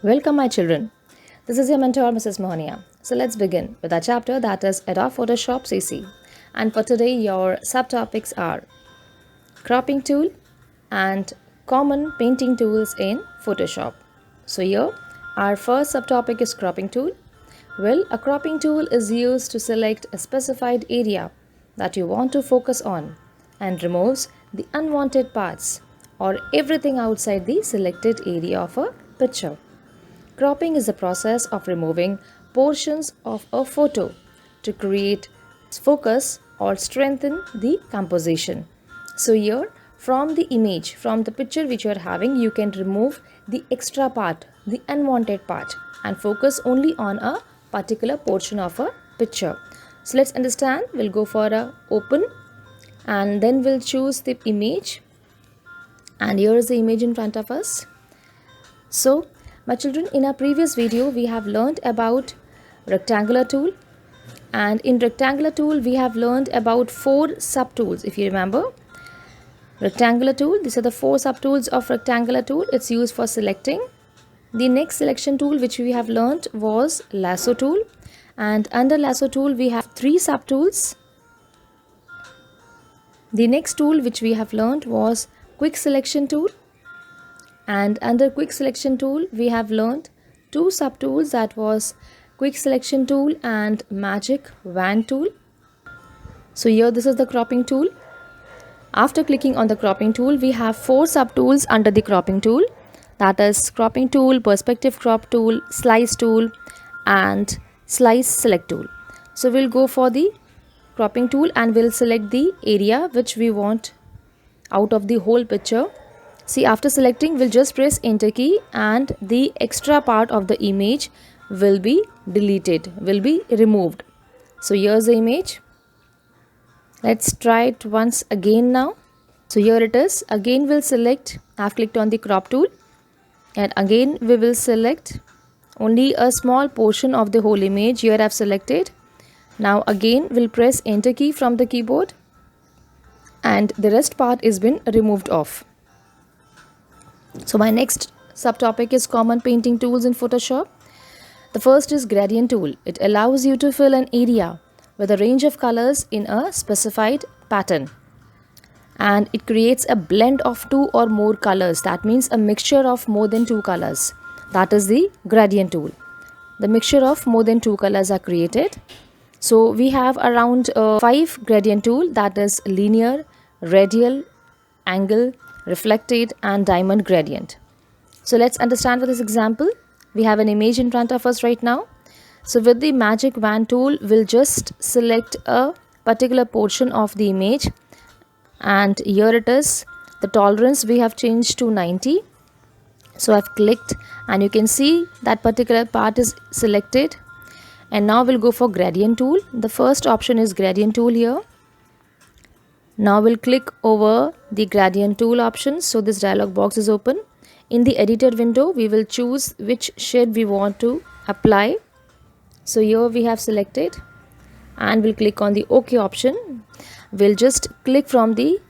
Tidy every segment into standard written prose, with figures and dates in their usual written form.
Welcome, my children. This is your mentor, Mrs. Mohonia. So let's begin with our chapter that is Adobe Photoshop CC. And for today, your subtopics are cropping tool and common painting tools in Photoshop. So here, our first subtopic is cropping tool. Well, a cropping tool is used to select a specified area that you want to focus on and removes the unwanted parts or everything outside the selected area of a picture. Cropping is the process of removing portions of a photo to create focus or strengthen the composition. So here from the image, from the picture which you are having, you can remove the extra part, the unwanted part and focus only on a particular portion of a picture. So let's understand, we'll go for a open and then we'll choose the image, and here is the image in front of us. So, my children, in our previous video, we have learned about rectangular tool, and in rectangular tool, we have learned about 4 subtools. If you remember, rectangular tool, these are the 4 subtools of rectangular tool. It's used for selecting. The next selection tool which we have learned was lasso tool, and under lasso tool, we have 3 subtools. The next tool which we have learned was quick selection tool, and under quick selection tool we have learned 2 subtools, that was quick selection tool and magic wand tool. So here this is the cropping tool. After clicking on the cropping tool, we have 4 subtools under the cropping tool, that is cropping tool, perspective crop tool, slice tool and slice select tool. So we'll go for the cropping tool and we'll select the area which we want out of the whole picture. See, after selecting, we'll just press enter key and the extra part of the image will be deleted, will be removed. So here's the image. Let's try it once again now. So here it is. Again we'll select, I've clicked on the crop tool and again we will select only a small portion of the whole image. Here I've selected. Now again we'll press enter key from the keyboard and the rest part is been removed off. So my next subtopic is common painting tools in Photoshop. The first is gradient tool. It allows you to fill an area with a range of colors in a specified pattern. And it creates a blend of 2 or more colors. That means a mixture of more than 2 colors. That is the gradient tool. The mixture of more than 2 colors are created. So we have around 5 gradient tool, that is linear, radial, angle, reflected and diamond gradient. So let's understand with this example. We have an image in front of us right now. So with the magic wand tool, we'll just select a particular portion of the image, and here it is. The tolerance we have changed to 90. So I've clicked and you can see that particular part is selected. And now we'll go for gradient tool. The first option is gradient tool here. Now we'll click over the gradient tool option. So this dialog box is open. In the editor window, we will choose which shade we want to apply. So here we have selected and we'll click on the OK option. We'll just click from the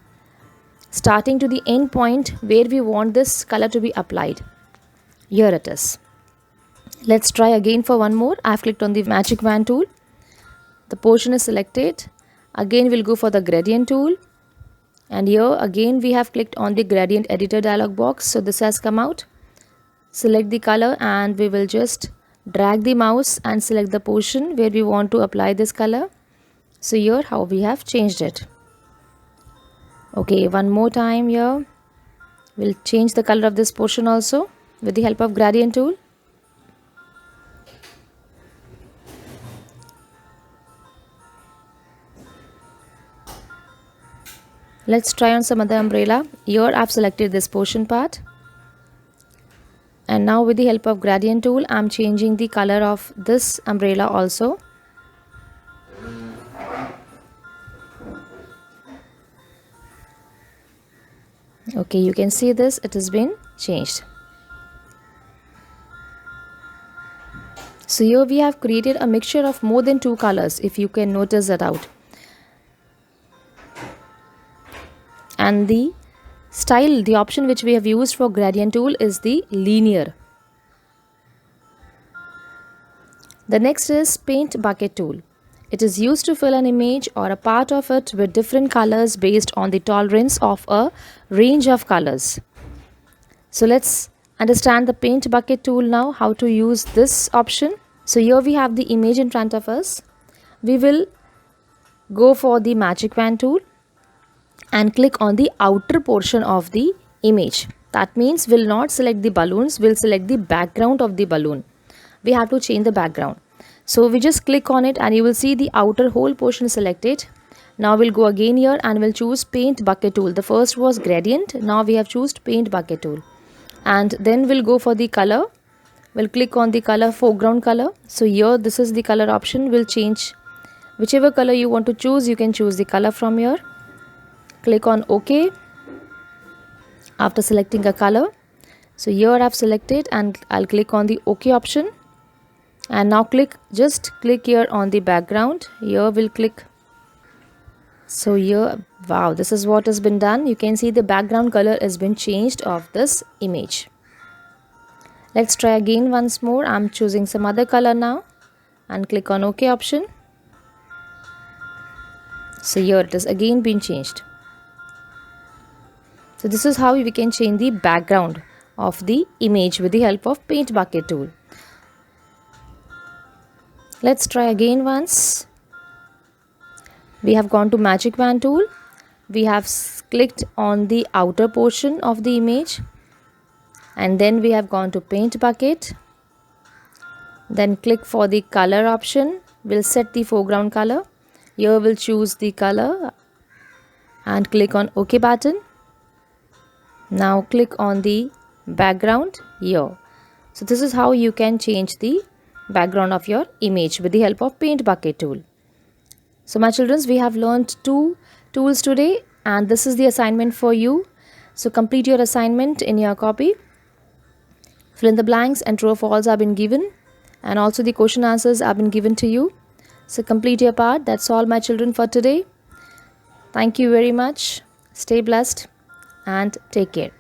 starting to the end point where we want this color to be applied. Here it is. Let's try again for one more. I've clicked on the magic wand tool. The portion is selected. Again we'll go for the gradient tool, and here again we have clicked on the gradient editor dialog box. So this has come out. Select the color and we will just drag the mouse and select the portion where we want to apply this color. So here how we have changed it. Okay, one more time here. We'll change the color of this portion also with the help of gradient tool. Let's try on some other umbrella. Here I've selected this portion part. And now with the help of gradient tool, I'm changing the color of this umbrella also. Okay, you can see this, it has been changed. So here we have created a mixture of more than 2 colors, if you can notice that out. And the style, the option which we have used for gradient tool is the linear. The next is paint bucket tool. It is used to fill an image or a part of it with different colors based on the tolerance of a range of colors. So let's understand the paint bucket tool now, how to use this option. So here we have the image in front of us. We will go for the magic wand tool and click on the outer portion of the image. That means we'll not select the balloons, we'll select the background of the balloon. We have to change the background. So we just click on it and you will see the outer whole portion selected. Now we'll go again here and we'll choose paint bucket tool. The first was gradient, now we have chosen paint bucket tool. And then we'll go for the color. We'll click on the color, foreground color. So here this is the color option. We'll change whichever color you want to choose. You can choose the color from here. Click on OK. After selecting a color, so here I've selected and I'll click on the OK option. And now just click here on the background. Here we'll click. So here, wow, this is what has been done. You can see the background color has been changed of this image. Let's try again once more. I'm choosing some other color now and click on OK option. So here it is again been changed. So this is how we can change the background of the image with the help of paint bucket tool. Let's try again once. We have gone to magic wand tool. We have clicked on the outer portion of the image. And then we have gone to paint bucket. Then click for the color option. We'll set the foreground color. Here we'll choose the color and click on OK button. Now click on the background here. So this is how you can change the background of your image with the help of paint bucket tool. So my children, we have learned 2 tools today and this is the assignment for you. So complete your assignment in your copy. Fill in the blanks and true or false have been given and also the question answers have been given to you. So complete your part. That's all my children for today. Thank you very much. Stay blessed and take care.